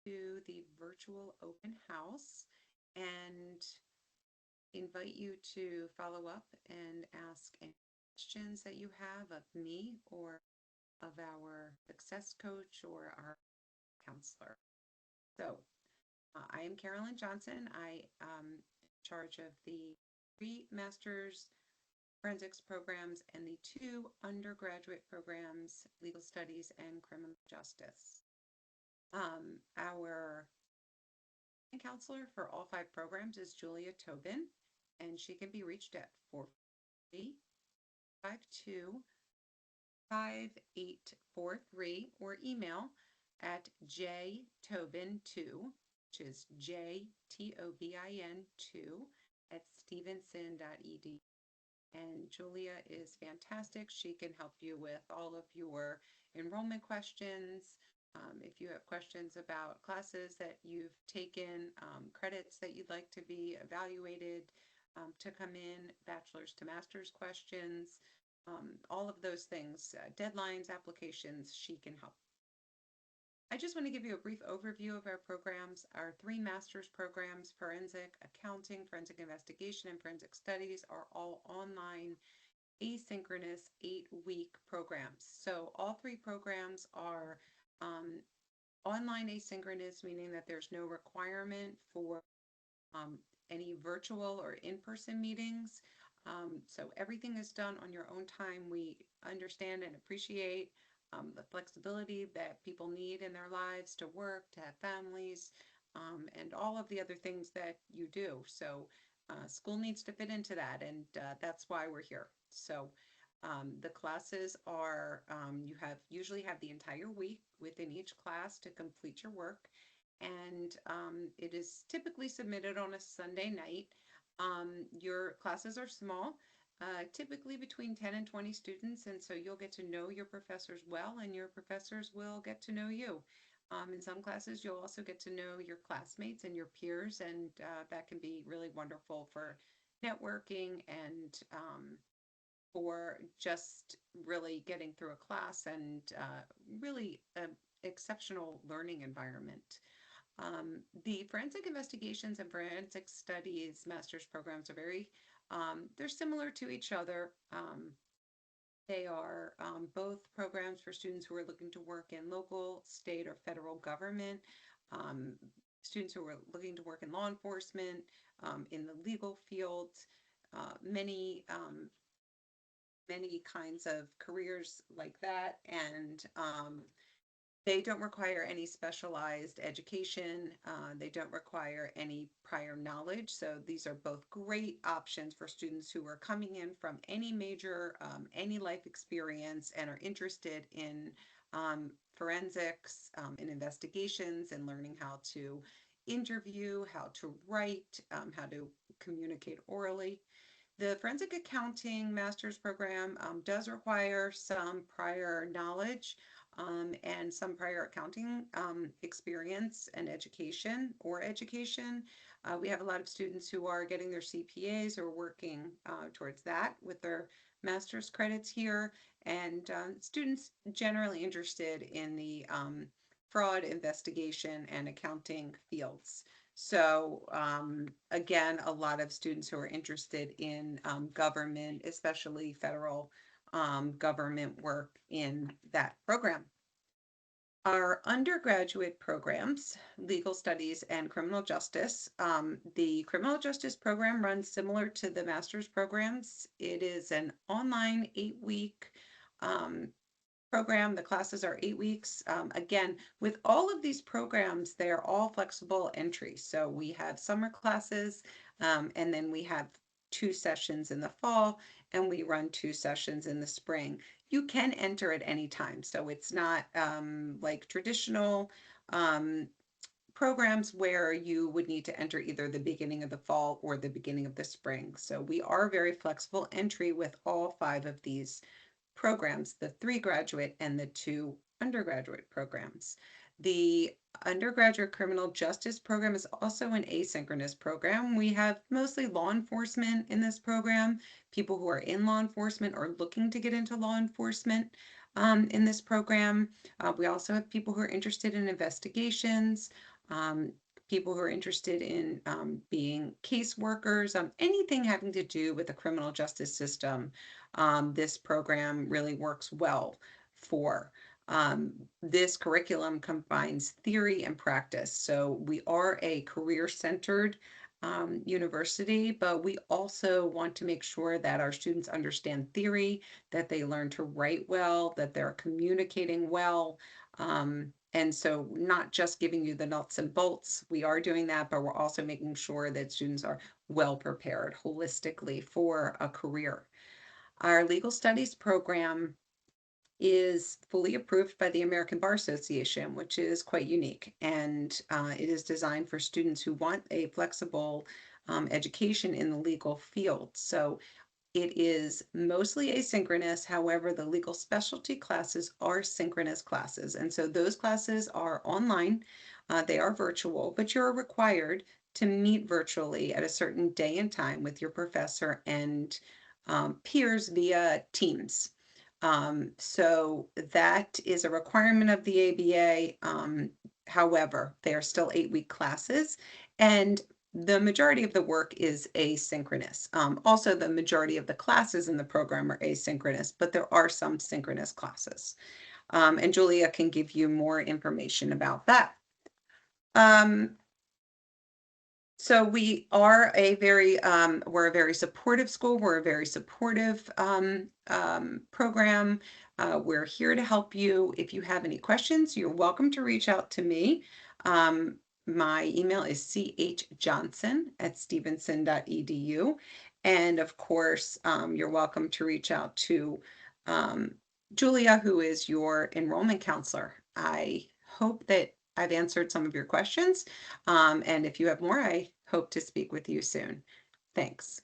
to the virtual open house and invite you to follow up and ask any questions that you have of me or of our success coach or our counselor. So, I am Carolyn Johnson. I am in charge of the 3 master's forensics programs and the 2 undergraduate programs, legal studies and criminal justice. Our counselor for all 5 programs is Julia Tobin, and she can be reached at 452 5843 or email at jtobin2, which is JTOBIN2 at stevenson.edu. And Julia is fantastic. She can help you with all of your enrollment questions. If you have questions about classes that you've taken, credits that you'd like to be evaluated to come in, bachelor's to master's questions, all of those things, deadlines, applications, she can help. I just want to give you a brief overview of our programs. Our 3 master's programs, forensic accounting, forensic investigation, and forensic studies, are all online, asynchronous 8-week programs. So all 3 programs are online asynchronous, meaning that there's no requirement for any virtual or in-person meetings. So everything is done on your own time. We understand and appreciate the flexibility that people need in their lives to work, to have families, and all of the other things that you do. So school needs to fit into that, and that's why we're here. So the classes are, you usually have the entire week within each class to complete your work, and it is typically submitted on a Sunday night. Your classes are small, typically between 10 and 20 students, and so you'll get to know your professors well, and your professors will get to know you. In some classes, you'll also get to know your classmates and your peers, and that can be really wonderful for networking and for just really getting through a class and really an exceptional learning environment. The forensic investigations and forensic studies master's programs are they're similar to each other. They are both programs for students who are looking to work in local, state, or federal government, students who are looking to work in law enforcement, in the legal field, many kinds of careers like that, and they don't require any specialized education. They don't require any prior knowledge. So these are both great options for students who are coming in from any major, any life experience and are interested in forensics, in investigations, and learning how to interview, how to write, how to communicate orally. The forensic accounting master's program does require some prior knowledge and some prior accounting experience and education. We have a lot of students who are getting their CPAs or working towards that with their master's credits here, and students generally interested in the fraud investigation and accounting fields. So again, a lot of students who are interested in government, especially federal government work in that program. Our undergraduate programs, legal studies and criminal justice. The criminal justice program runs similar to the master's programs. It is an online 8-week program. The classes are 8 weeks. Again, with all of these programs, they're all flexible entry. So we have summer classes, and then we have 2 sessions in the fall, and we run 2 sessions in the spring. You can enter at any time. So it's not like traditional programs where you would need to enter either the beginning of the fall or the beginning of the spring. So we are very flexible entry with all 5 of these programs, the 3 graduate and the 2 undergraduate programs. The undergraduate criminal justice program is also an asynchronous program. We have mostly law enforcement in this program, people who are in law enforcement or looking to get into law enforcement in this program. We also have people who are interested in investigations, um, people who are interested in being caseworkers, anything having to do with the criminal justice system. This program really works well for. This curriculum combines theory and practice. So we are a career-centered university, but we also want to make sure that our students understand theory, that they learn to write well, that they're communicating well. And so not just giving you the nuts and bolts, we are doing that, but we're also making sure that students are well prepared holistically for a career. Our legal studies program is fully approved by the American Bar Association, which is quite unique. And it is designed for students who want a flexible education in the legal field. So it is mostly asynchronous. However, the legal specialty classes are synchronous classes. And so those classes are online, they are virtual, but you're required to meet virtually at a certain day and time with your professor and peers via Teams. So that is a requirement of the ABA. However, they are still 8-week classes, and the majority of the work is asynchronous. Also, the majority of the classes in the program are asynchronous, but there are some synchronous classes. And Julia can give you more information about that. Um, so we're a very supportive school. We're a very supportive program. We're here to help you. If you have any questions, you're welcome to reach out to me. My email is chjohnson@stevenson.edu. And of course, you're welcome to reach out to um, Julia, who is your enrollment counselor. I hope that I've answered some of your questions. And if you have more, I hope to speak with you soon. Thanks.